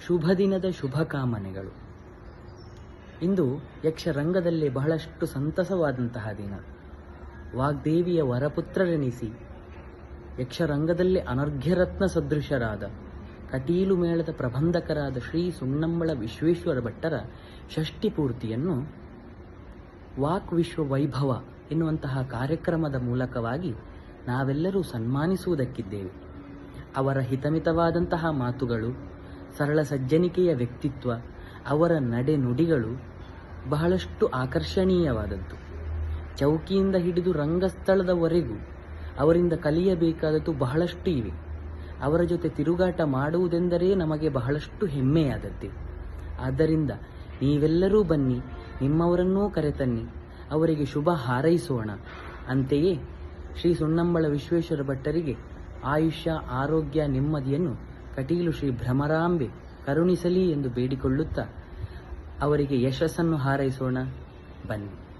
ಶುಭ ದಿನದ ಶುಭ ಕಾಮನೆಗಳು. ಇಂದು ಯಕ್ಷರಂಗದಲ್ಲಿ ಬಹಳಷ್ಟು ಸಂತಸವಾದಂತಹ ದಿನ. ವಾಗ್ದೇವಿಯ ವರಪುತ್ರರೆನಿಸಿ ಯಕ್ಷರಂಗದಲ್ಲಿ ಅನರ್ಘ್ಯರತ್ನ ಸದೃಶರಾದ ಕಟೀಲು ಮೇಳದ ಪ್ರಬಂಧಕರಾದ ಶ್ರೀ ಸುಣ್ಣಂಬಳ ವಿಶ್ವೇಶ್ವರ ಭಟ್ಟರ ಷಷ್ಠಿ ಪೂರ್ತಿಯನ್ನು ವಾಕ್ ವಿಶ್ವ ವೈಭವ ಎನ್ನುವಂತಹ ಕಾರ್ಯಕ್ರಮದ ಮೂಲಕವಾಗಿ ನಾವೆಲ್ಲರೂ ಸನ್ಮಾನಿಸುವುದಕ್ಕಿದ್ದೇವೆ. ಅವರ ಹಿತಮಿತವಾದಂತಹ ಮಾತುಗಳು, ಸರಳ ಸಜ್ಜನಿಕೆಯ ವ್ಯಕ್ತಿತ್ವ, ಅವರ ನಡೆ ನುಡಿಗಳು ಬಹಳಷ್ಟು ಆಕರ್ಷಣೀಯವಾದದ್ದು. ಚೌಕಿಯಿಂದ ಹಿಡಿದು ರಂಗಸ್ಥಳದವರೆಗೂ ಅವರಿಂದ ಕಲಿಯಬೇಕಾದದ್ದು ಬಹಳಷ್ಟು ಇವೆ. ಅವರ ಜೊತೆ ತಿರುಗಾಟ ಮಾಡುವುದೆಂದರೆ ನಮಗೆ ಬಹಳಷ್ಟು ಹೆಮ್ಮೆಯಾದದ್ದೇ. ಆದ್ದರಿಂದ ನೀವೆಲ್ಲರೂ ಬನ್ನಿ, ನಿಮ್ಮವರನ್ನೂ ಕರೆತನ್ನಿ, ಅವರಿಗೆ ಶುಭ ಹಾರೈಸೋಣ. ಅಂತೆಯೇ ಶ್ರೀ ಸುಣ್ಣಂಬಳ ವಿಶ್ವೇಶ್ವರ ಭಟ್ಟರಿಗೆ ಆಯುಷ್ಯ, ಆರೋಗ್ಯ, ನೆಮ್ಮದಿಯನ್ನು ಕಟೀಲು ಶ್ರೀ ಭ್ರಮರಾಂಬೆ ಕರುಣಿಸಲಿ ಎಂದು ಬೇಡಿಕೊಳ್ಳುತ್ತಾ ಅವರಿಗೆ ಯಶಸ್ಸನ್ನು ಹಾರೈಸೋಣ. ಬನ್ನಿ.